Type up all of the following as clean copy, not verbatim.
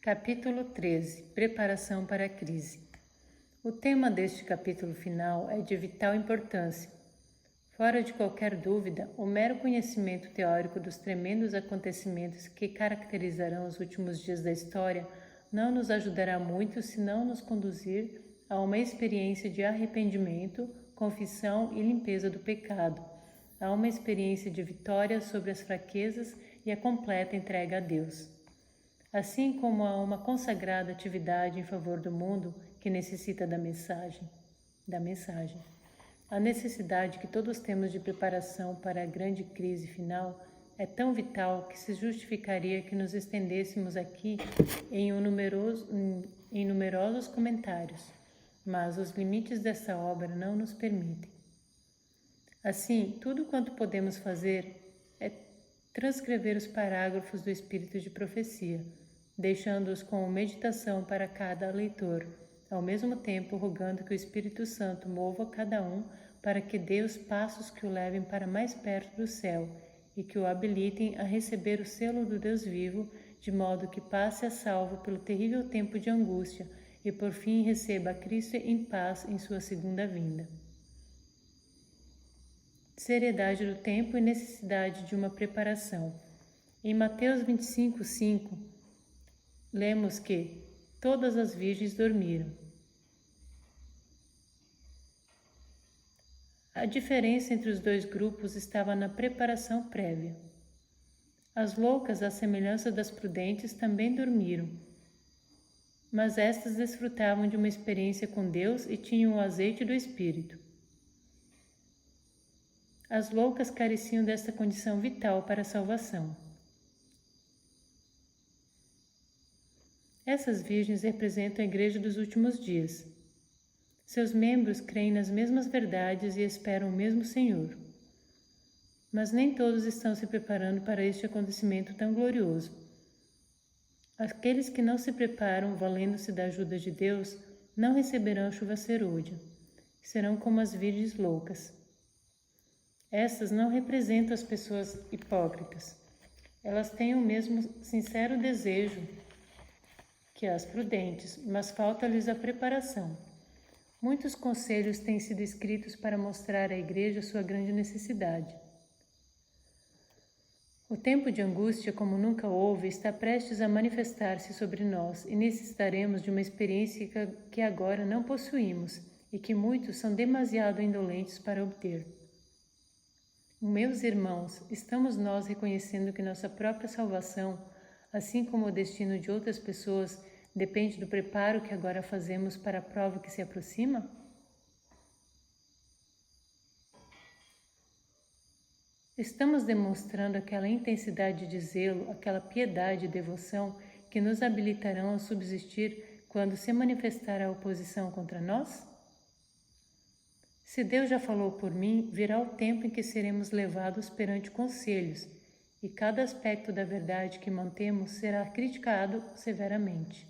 Capítulo 13. Preparação para a crise. O tema deste capítulo final é de vital importância. Fora de qualquer dúvida, o mero conhecimento teórico dos tremendos acontecimentos que caracterizarão os últimos dias da história não nos ajudará muito se não nos conduzir a uma experiência de arrependimento, confissão e limpeza do pecado, a uma experiência de vitória sobre as fraquezas e a completa entrega a Deus. Assim como há uma consagrada atividade em favor do mundo que necessita da mensagem. A necessidade que todos temos de preparação para a grande crise final é tão vital que se justificaria que nos estendêssemos aqui em numerosos comentários, mas os limites dessa obra não nos permitem. Assim, tudo quanto podemos fazer é transcrever os parágrafos do Espírito de Profecia, deixando-os como meditação para cada leitor, ao mesmo tempo rogando que o Espírito Santo mova cada um para que dê os passos que o levem para mais perto do céu e que o habilitem a receber o selo do Deus vivo, de modo que passe a salvo pelo terrível tempo de angústia e por fim receba a Cristo em paz em sua segunda vinda. Seriedade do tempo e necessidade de uma preparação. Em Mateus 25:5, lemos que todas as virgens dormiram. A diferença entre os dois grupos estava na preparação prévia. As loucas, à semelhança das prudentes, também dormiram, mas estas desfrutavam de uma experiência com Deus e tinham o azeite do Espírito. As loucas careciam desta condição vital para a salvação. Essas virgens representam a Igreja dos últimos dias. Seus membros creem nas mesmas verdades e esperam o mesmo Senhor. Mas nem todos estão se preparando para este acontecimento tão glorioso. Aqueles que não se preparam, valendo-se da ajuda de Deus, não receberão chuva serôdia. Serão como as virgens loucas. Estas não representam as pessoas hipócritas. Elas têm o mesmo sincero desejo que as prudentes, mas falta-lhes a preparação. Muitos conselhos têm sido escritos para mostrar à Igreja sua grande necessidade. O tempo de angústia, como nunca houve, está prestes a manifestar-se sobre nós e necessitaremos de uma experiência que agora não possuímos e que muitos são demasiado indolentes para obter. Meus irmãos, estamos nós reconhecendo que nossa própria salvação, assim como o destino de outras pessoas, depende do preparo que agora fazemos para a prova que se aproxima? Estamos demonstrando aquela intensidade de zelo, aquela piedade e devoção que nos habilitarão a subsistir quando se manifestar a oposição contra nós? Se Deus já falou por mim, virá o tempo em que seremos levados perante conselhos, e cada aspecto da verdade que mantemos será criticado severamente.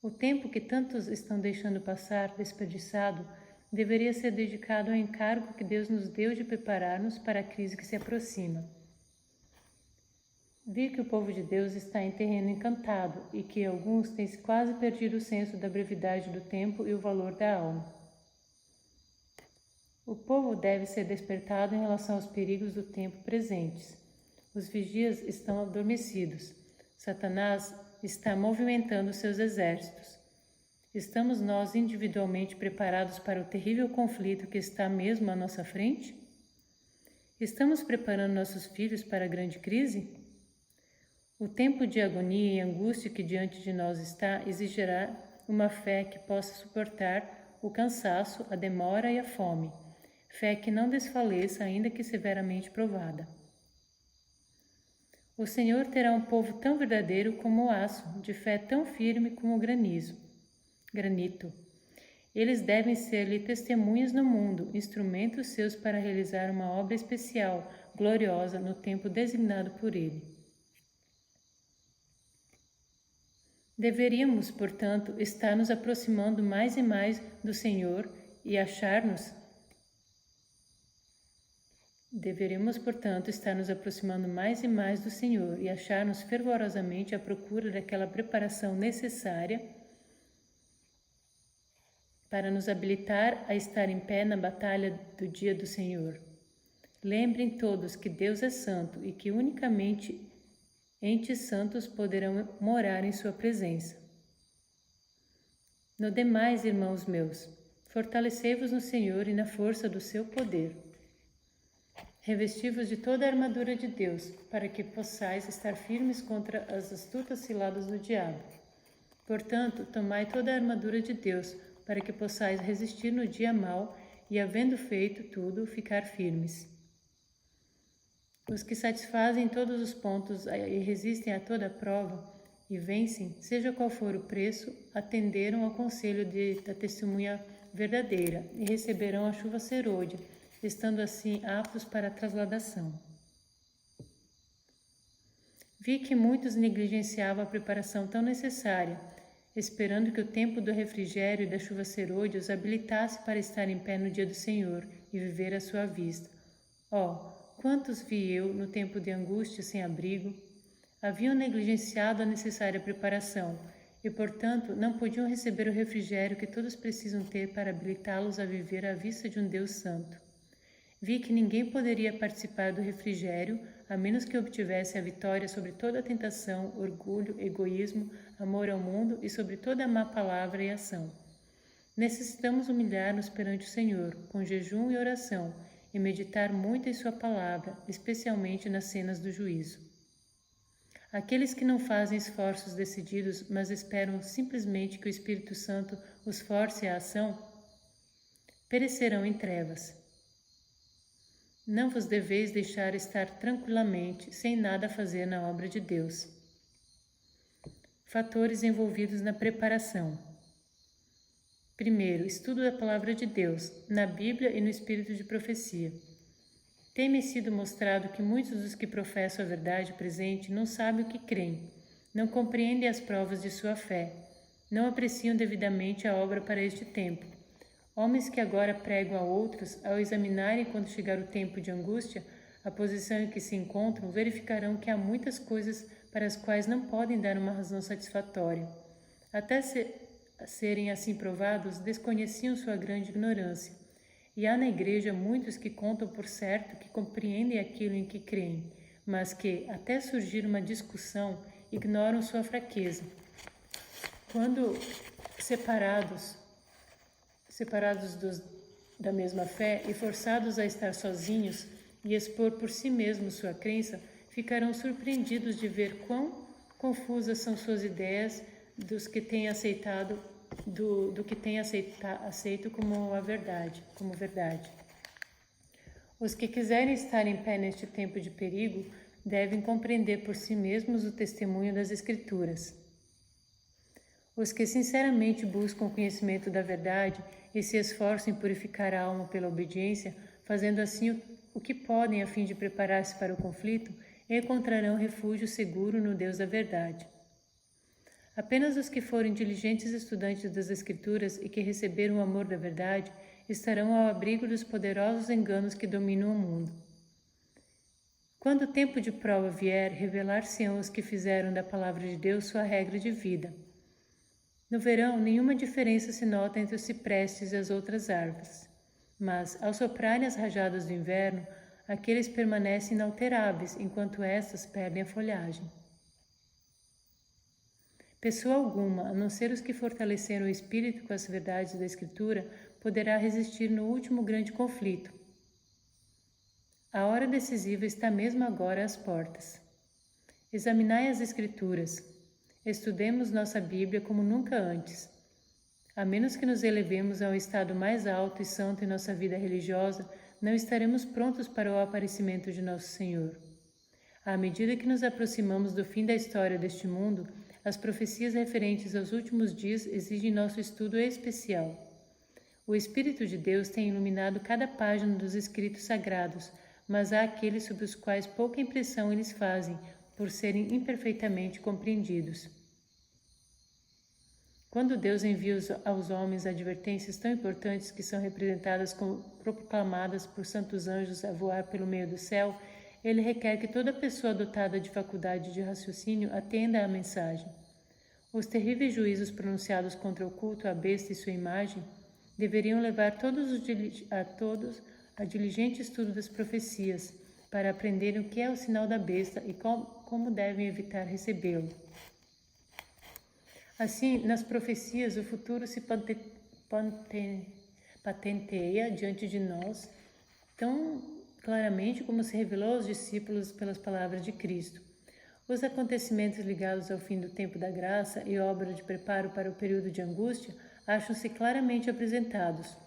O tempo que tantos estão deixando passar desperdiçado deveria ser dedicado ao encargo que Deus nos deu de preparar-nos para a crise que se aproxima. Vi que o povo de Deus está em terreno encantado e que alguns têm quase perdido o senso da brevidade do tempo e o valor da alma. O povo deve ser despertado em relação aos perigos do tempo presentes. Os vigias estão adormecidos. Satanás está movimentando seus exércitos. Estamos nós individualmente preparados para o terrível conflito que está mesmo à nossa frente? Estamos preparando nossos filhos para a grande crise? O tempo de agonia e angústia que diante de nós está exigirá uma fé que possa suportar o cansaço, a demora e a fome. Fé que não desfaleça, ainda que severamente provada. O Senhor terá um povo tão verdadeiro como o aço, de fé tão firme como o granito. Eles devem ser-lhe testemunhas no mundo, instrumentos seus para realizar uma obra especial, gloriosa, no tempo designado por ele. Deveríamos, portanto, estar nos aproximando mais e mais do Senhor e achar-nos Deveremos, portanto, estar nos aproximando mais e mais do Senhor e achar-nos fervorosamente à procura daquela preparação necessária para nos habilitar a estar em pé na batalha do dia do Senhor. Lembrem todos que Deus é santo e que unicamente entes santos poderão morar em sua presença. No demais, irmãos meus, fortalecei-vos no Senhor e na força do seu poder. Revesti-vos de toda a armadura de Deus, para que possais estar firmes contra as astutas ciladas do diabo. Portanto, tomai toda a armadura de Deus, para que possais resistir no dia mau e, havendo feito tudo, ficar firmes. Os que satisfazem todos os pontos e resistem a toda a prova e vencem, seja qual for o preço, atenderam ao conselho da testemunha verdadeira e receberão a chuva serôdia, estando assim aptos para a trasladação. Vi que muitos negligenciavam a preparação tão necessária, esperando que o tempo do refrigério e da chuva serôdia os habilitasse para estar em pé no dia do Senhor e viver à sua vista. Quantos vi eu no tempo de angústia sem abrigo? Haviam negligenciado a necessária preparação e, portanto, não podiam receber o refrigério que todos precisam ter para habilitá-los a viver à vista de um Deus santo. Vi que ninguém poderia participar do refrigério a menos que obtivesse a vitória sobre toda a tentação, orgulho, egoísmo, amor ao mundo e sobre toda a má palavra e ação. Necessitamos humilhar-nos perante o Senhor, com jejum e oração, e meditar muito em sua palavra, especialmente nas cenas do juízo. Aqueles que não fazem esforços decididos, mas esperam simplesmente que o Espírito Santo os force à ação, perecerão em trevas. Não vos deveis deixar estar tranquilamente, sem nada fazer na obra de Deus. Fatores envolvidos na preparação. Primeiro, estudo da Palavra de Deus, na Bíblia e no espírito de profecia. Tem-me sido mostrado que muitos dos que professam a verdade presente não sabem o que creem, não compreendem as provas de sua fé, não apreciam devidamente a obra para este tempo. Homens que agora pregam a outros, ao examinarem quando chegar o tempo de angústia, a posição em que se encontram, verificarão que há muitas coisas para as quais não podem dar uma razão satisfatória. Até serem assim provados, desconheciam sua grande ignorância. E há na igreja muitos que contam por certo que compreendem aquilo em que creem, mas que, até surgir uma discussão, ignoram sua fraqueza. Quando separados da mesma fé e forçados a estar sozinhos e expor por si mesmos sua crença, ficarão surpreendidos de ver quão confusas são suas ideias dos que têm aceitado do que têm aceito como verdade. Os que quiserem estar em pé neste tempo de perigo devem compreender por si mesmos o testemunho das Escrituras. Os que sinceramente buscam o conhecimento da verdade e se esforçam em purificar a alma pela obediência, fazendo assim o que podem a fim de preparar-se para o conflito, encontrarão refúgio seguro no Deus da verdade. Apenas os que forem diligentes estudantes das Escrituras e que receberam o amor da verdade estarão ao abrigo dos poderosos enganos que dominam o mundo. Quando o tempo de prova vier, revelar-se-ão os que fizeram da palavra de Deus sua regra de vida. No verão, nenhuma diferença se nota entre os ciprestes e as outras árvores, mas, ao soprarem as rajadas do inverno, aqueles permanecem inalteráveis, enquanto estas perdem a folhagem. Pessoa alguma, a não ser os que fortaleceram o espírito com as verdades da Escritura, poderá resistir no último grande conflito. A hora decisiva está mesmo agora às portas. Examinai as Escrituras. Estudemos nossa Bíblia como nunca antes. A menos que nos elevemos a um estado mais alto e santo em nossa vida religiosa, não estaremos prontos para o aparecimento de nosso Senhor. À medida que nos aproximamos do fim da história deste mundo, as profecias referentes aos últimos dias exigem nosso estudo especial. O Espírito de Deus tem iluminado cada página dos escritos sagrados, mas há aqueles sobre os quais pouca impressão eles fazem, por serem imperfeitamente compreendidos. Quando Deus envia aos homens advertências tão importantes que são representadas como proclamadas por santos anjos a voar pelo meio do céu, ele requer que toda pessoa dotada de faculdade de raciocínio atenda à mensagem. Os terríveis juízos pronunciados contra o culto à besta e sua imagem deveriam levar todos a diligente estudo das profecias, para aprenderem o que é o sinal da besta e como devem evitar recebê-lo. Assim, nas profecias, o futuro se patenteia diante de nós tão claramente como se revelou aos discípulos pelas palavras de Cristo. Os acontecimentos ligados ao fim do tempo da graça e obra de preparo para o período de angústia acham-se claramente apresentados.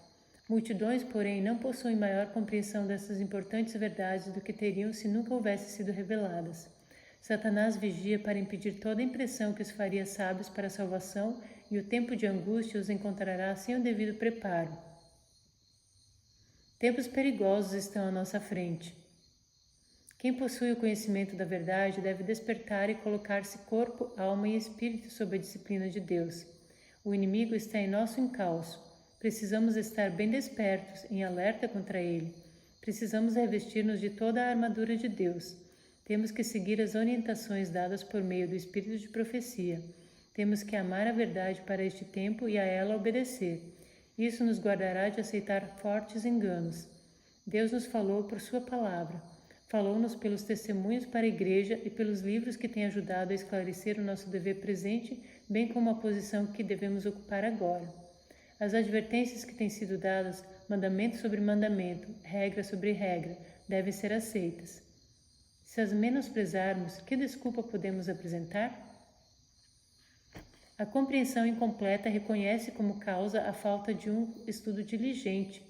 Multidões, porém, não possuem maior compreensão dessas importantes verdades do que teriam se nunca houvessem sido reveladas. Satanás vigia para impedir toda impressão que os faria sábios para a salvação, e o tempo de angústia os encontrará sem o devido preparo. Tempos perigosos estão à nossa frente. Quem possui o conhecimento da verdade deve despertar e colocar-se corpo, alma e espírito sob a disciplina de Deus. O inimigo está em nosso encalço. Precisamos estar bem despertos, em alerta contra ele. Precisamos revestir-nos de toda a armadura de Deus. Temos que seguir as orientações dadas por meio do Espírito de profecia. Temos que amar a verdade para este tempo e a ela obedecer. Isso nos guardará de aceitar fortes enganos. Deus nos falou por sua palavra. Falou-nos pelos testemunhos para a igreja e pelos livros que têm ajudado a esclarecer o nosso dever presente, bem como a posição que devemos ocupar agora. As advertências que têm sido dadas, mandamento sobre mandamento, regra sobre regra, devem ser aceitas. Se as menosprezarmos, que desculpa podemos apresentar? A compreensão incompleta reconhece como causa a falta de um estudo diligente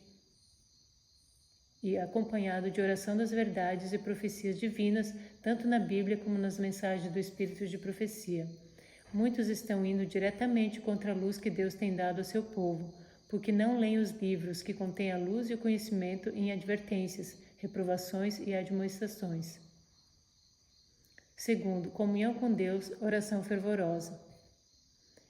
e acompanhado de oração das verdades e profecias divinas, tanto na Bíblia como nas mensagens do Espírito de profecia. Muitos estão indo diretamente contra a luz que Deus tem dado ao seu povo, porque não leem os livros que contêm a luz e o conhecimento em advertências, reprovações e admoestações. Segundo, comunhão com Deus, oração fervorosa.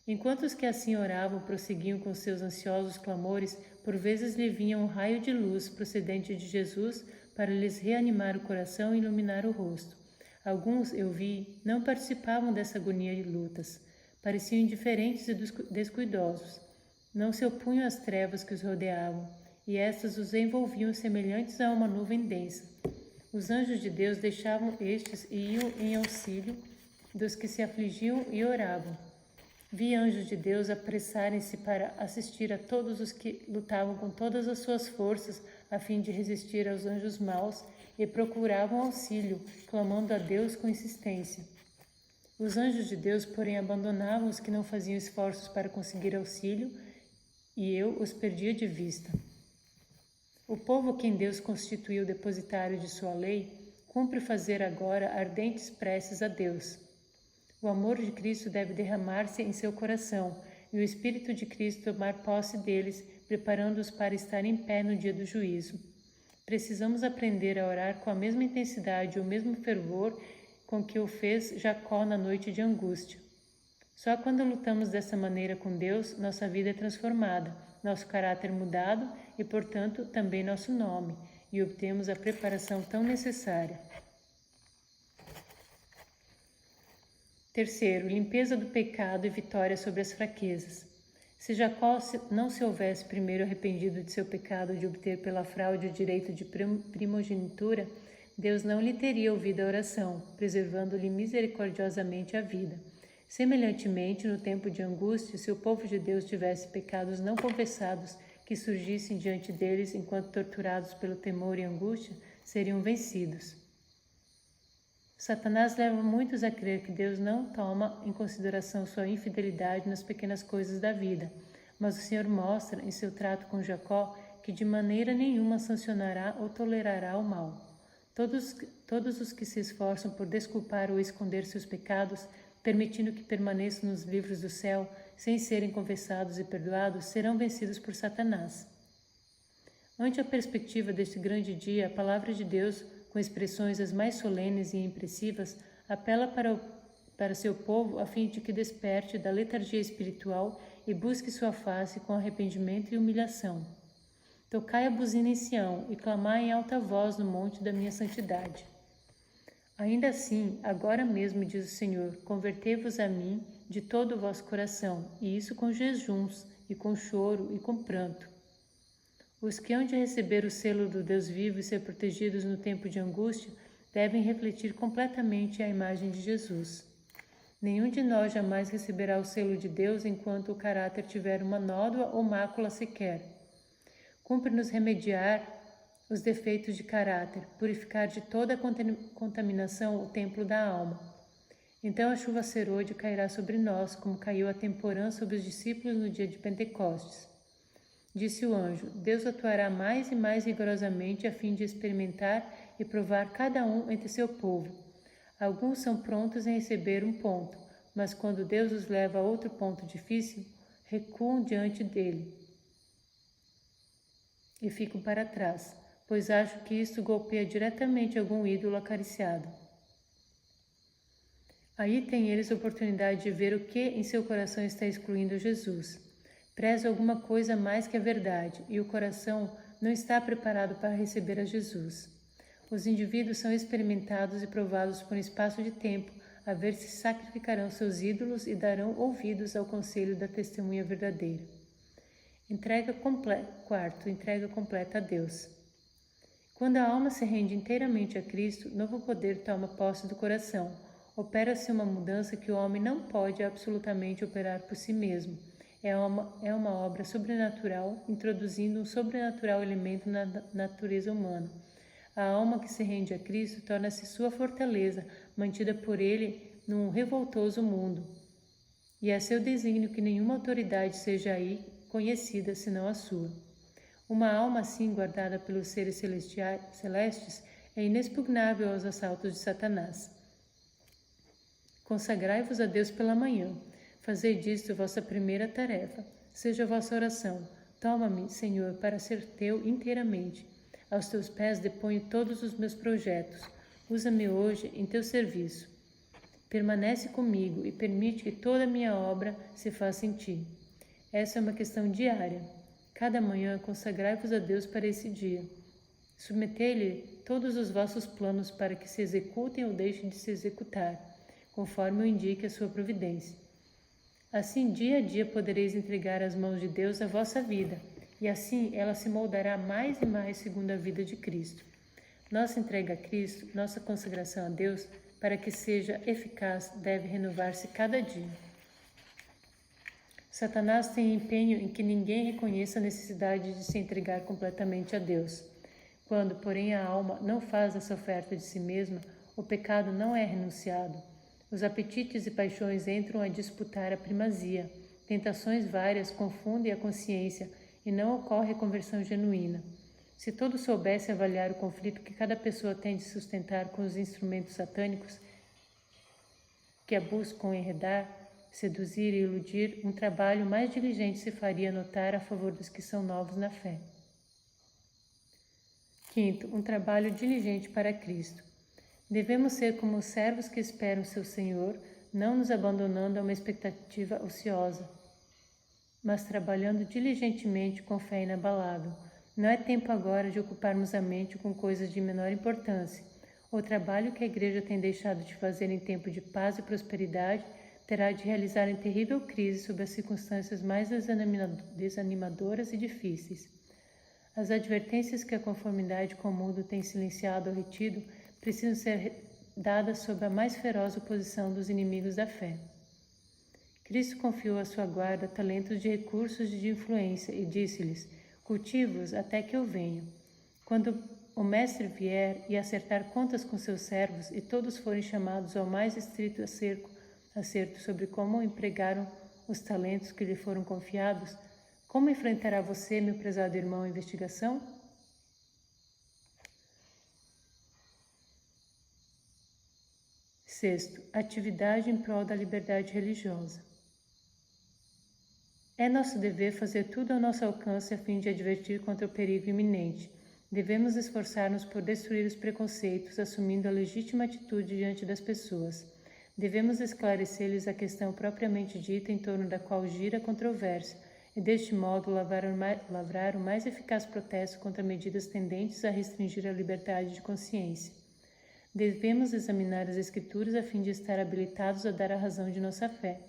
Enquanto os que assim oravam prosseguiam com seus ansiosos clamores, por vezes lhe vinha um raio de luz procedente de Jesus para lhes reanimar o coração e iluminar o rosto. Alguns, eu vi, não participavam dessa agonia de lutas. Pareciam indiferentes e descuidosos. Não se opunham às trevas que os rodeavam, e estas os envolviam semelhantes a uma nuvem densa. Os anjos de Deus deixavam estes e iam em auxílio dos que se afligiam e oravam. Vi anjos de Deus apressarem-se para assistir a todos os que lutavam com todas as suas forças a fim de resistir aos anjos maus e procuravam auxílio, clamando a Deus com insistência. Os anjos de Deus, porém, abandonavam os que não faziam esforços para conseguir auxílio, e eu os perdia de vista. O povo a quem Deus constituiu depositário de sua lei, cumpre fazer agora ardentes preces a Deus. O amor de Cristo deve derramar-se em seu coração e o Espírito de Cristo tomar posse deles, preparando-os para estar em pé no dia do juízo. Precisamos aprender a orar com a mesma intensidade e o mesmo fervor com que o fez Jacó na noite de angústia. Só quando lutamos dessa maneira com Deus, nossa vida é transformada, nosso caráter mudado e, portanto, também nosso nome, e obtemos a preparação tão necessária. Terceiro, limpeza do pecado e vitória sobre as fraquezas. Se Jacó não se houvesse primeiro arrependido de seu pecado de obter pela fraude o direito de primogenitura, Deus não lhe teria ouvido a oração, preservando-lhe misericordiosamente a vida. Semelhantemente, no tempo de angústia, se o povo de Deus tivesse pecados não confessados que surgissem diante deles enquanto torturados pelo temor e angústia, seriam vencidos. Satanás leva muitos a crer que Deus não toma em consideração sua infidelidade nas pequenas coisas da vida, mas o Senhor mostra em seu trato com Jacó que de maneira nenhuma sancionará ou tolerará o mal. Todos os que se esforçam por desculpar ou esconder seus pecados, permitindo que permaneçam nos livros do céu, sem serem confessados e perdoados, serão vencidos por Satanás. Ante a perspectiva deste grande dia, a palavra de Deus, com expressões as mais solenes e impressivas, apela para seu povo, a fim de que desperte da letargia espiritual e busque sua face com arrependimento e humilhação. Tocai a buzina em Sião e clamai em alta voz no monte da minha santidade. Ainda assim, agora mesmo, diz o Senhor, convertei-vos a mim de todo o vosso coração, e isso com jejuns, e com choro, e com pranto. Os que hão de receber o selo do Deus vivo e ser protegidos no tempo de angústia, devem refletir completamente a imagem de Jesus. Nenhum de nós jamais receberá o selo de Deus enquanto o caráter tiver uma nódoa ou mácula sequer. Cumpre-nos remediar os defeitos de caráter, purificar de toda a contaminação o templo da alma. Então a chuva serôdia cairá sobre nós, como caiu a temporã sobre os discípulos no dia de Pentecostes. Disse o anjo: Deus atuará mais e mais rigorosamente a fim de experimentar e provar cada um entre seu povo. Alguns são prontos em receber um ponto, mas quando Deus os leva a outro ponto difícil, recuam diante dele e ficam para trás, pois acho que isto golpeia diretamente algum ídolo acariciado. Aí têm eles oportunidade de ver o que em seu coração está excluindo Jesus. Preza alguma coisa mais que a verdade, e o coração não está preparado para receber a Jesus. Os indivíduos são experimentados e provados por um espaço de tempo, a ver se sacrificarão seus ídolos e darão ouvidos ao conselho da testemunha verdadeira. Quarto, entrega completa a Deus. Quando a alma se rende inteiramente a Cristo, novo poder toma posse do coração. Opera-se uma mudança que o homem não pode absolutamente operar por si mesmo. É uma obra sobrenatural, introduzindo um sobrenatural elemento na natureza humana. A alma que se rende a Cristo torna-se sua fortaleza, mantida por Ele num revoltoso mundo. E é seu desígnio que nenhuma autoridade seja aí conhecida senão a sua. Uma alma assim guardada pelos seres celestes é inexpugnável aos assaltos de Satanás. Consagrai-vos a Deus pela manhã. Fazei disto vossa primeira tarefa. Seja a vossa oração. Toma-me, Senhor, para ser teu inteiramente. Aos teus pés deponho todos os meus projetos. Usa-me hoje em teu serviço. Permanece comigo e permite que toda a minha obra se faça em ti. Essa é uma questão diária. Cada manhã consagrai-vos a Deus para esse dia. Submetei-lhe todos os vossos planos para que se executem ou deixem de se executar, conforme o indique a sua providência. Assim, dia a dia podereis entregar às mãos de Deus a vossa vida, e assim ela se moldará mais e mais segundo a vida de Cristo. Nossa entrega a Cristo, nossa consagração a Deus, para que seja eficaz, deve renovar-se cada dia. Satanás tem empenho em que ninguém reconheça a necessidade de se entregar completamente a Deus. Quando, porém, a alma não faz essa oferta de si mesma, o pecado não é renunciado. Os apetites e paixões entram a disputar a primazia. Tentações várias confundem a consciência e não ocorre a conversão genuína. Se todos soubessem avaliar o conflito que cada pessoa tem de sustentar com os instrumentos satânicos que a buscam enredar, seduzir e iludir, um trabalho mais diligente se faria notar a favor dos que são novos na fé. Quinto, um trabalho diligente para Cristo. Devemos ser como os servos que esperam seu Senhor, não nos abandonando a uma expectativa ociosa, mas trabalhando diligentemente com fé inabalável. Não é tempo agora de ocuparmos a mente com coisas de menor importância. O trabalho que a Igreja tem deixado de fazer em tempo de paz e prosperidade terá de realizar em terrível crise sob as circunstâncias mais desanimadoras e difíceis. As advertências que a conformidade com o mundo tem silenciado ou retido precisam ser dadas sob a mais feroz oposição dos inimigos da fé. Cristo confiou à sua guarda talentos de recursos e de influência e disse-lhes: cultive-os até que eu venha. Quando o Mestre vier e acertar contas com seus servos e todos forem chamados ao mais estrito acerto sobre como empregaram os talentos que lhe foram confiados, como enfrentará você, meu prezado irmão, a investigação? Sexto, atividade em prol da liberdade religiosa. É nosso dever fazer tudo ao nosso alcance a fim de advertir contra o perigo iminente. Devemos esforçar-nos por destruir os preconceitos, assumindo a legítima atitude diante das pessoas. Devemos esclarecer-lhes a questão propriamente dita em torno da qual gira a controvérsia, e deste modo lavrar o mais eficaz protesto contra medidas tendentes a restringir a liberdade de consciência. Devemos examinar as Escrituras a fim de estar habilitados a dar a razão de nossa fé.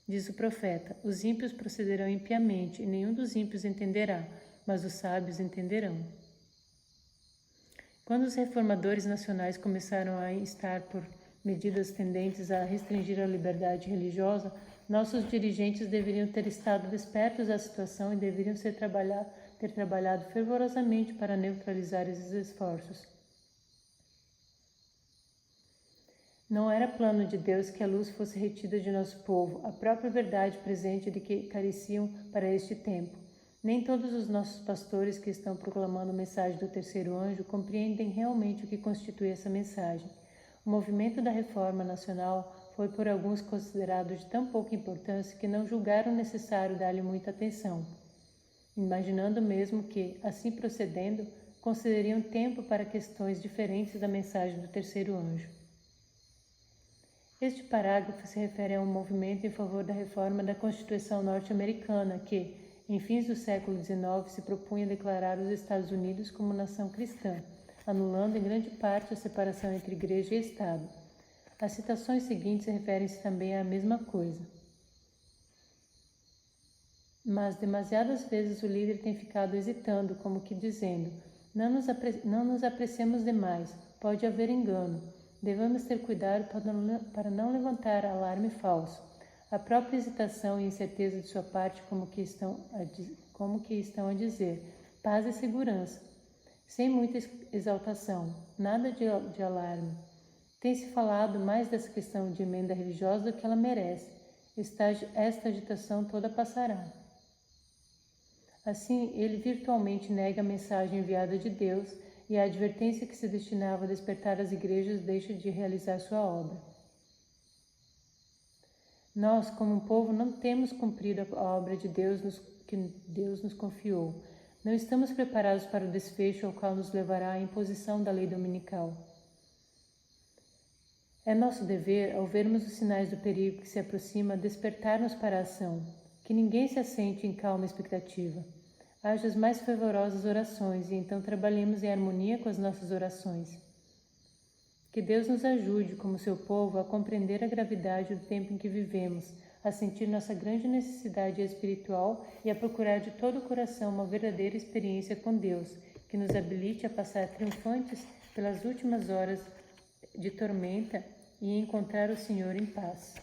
Diz o profeta: os ímpios procederão impiamente, e nenhum dos ímpios entenderá, mas os sábios entenderão. Quando os reformadores nacionais começaram a instar por medidas tendentes a restringir a liberdade religiosa, nossos dirigentes deveriam ter estado despertos à situação e deveriam ter trabalhado fervorosamente para neutralizar esses esforços. Não era plano de Deus que a luz fosse retida de nosso povo, a própria verdade presente de que careciam para este tempo. Nem todos os nossos pastores que estão proclamando a mensagem do terceiro anjo compreendem realmente o que constitui essa mensagem. O movimento da Reforma Nacional foi por alguns considerado de tão pouca importância que não julgaram necessário dar-lhe muita atenção, imaginando mesmo que, assim procedendo, concederiam tempo para questões diferentes da mensagem do terceiro anjo. Este parágrafo se refere a um movimento em favor da reforma da Constituição norte-americana que, em fins do século XIX, se propunha declarar os Estados Unidos como nação cristã, anulando em grande parte a separação entre Igreja e Estado. As citações seguintes referem-se também à mesma coisa. Mas demasiadas vezes o líder tem ficado hesitando, como que dizendo: não nos apressemos demais, pode haver engano. Devemos ter cuidado para não levantar alarme falso. A própria hesitação e incerteza de sua parte, como que estão a dizer, paz e segurança, sem muita exaltação, nada de alarme. Tem-se falado mais dessa questão de emenda religiosa do que ela merece. Esta agitação toda passará. Assim, ele virtualmente nega a mensagem enviada de Deus e a advertência que se destinava a despertar as igrejas deixa de realizar sua obra. Nós, como um povo, não temos cumprido a obra de Deus que Deus nos confiou. Não estamos preparados para o desfecho ao qual nos levará a imposição da lei dominical. É nosso dever, ao vermos os sinais do perigo que se aproxima, despertar-nos para a ação. Que ninguém se assente em calma expectativa. Haja as mais fervorosas orações e então trabalhemos em harmonia com as nossas orações. Que Deus nos ajude, como seu povo, a compreender a gravidade do tempo em que vivemos, a sentir nossa grande necessidade espiritual e a procurar de todo o coração uma verdadeira experiência com Deus, que nos habilite a passar triunfantes pelas últimas horas de tormenta e encontrar o Senhor em paz.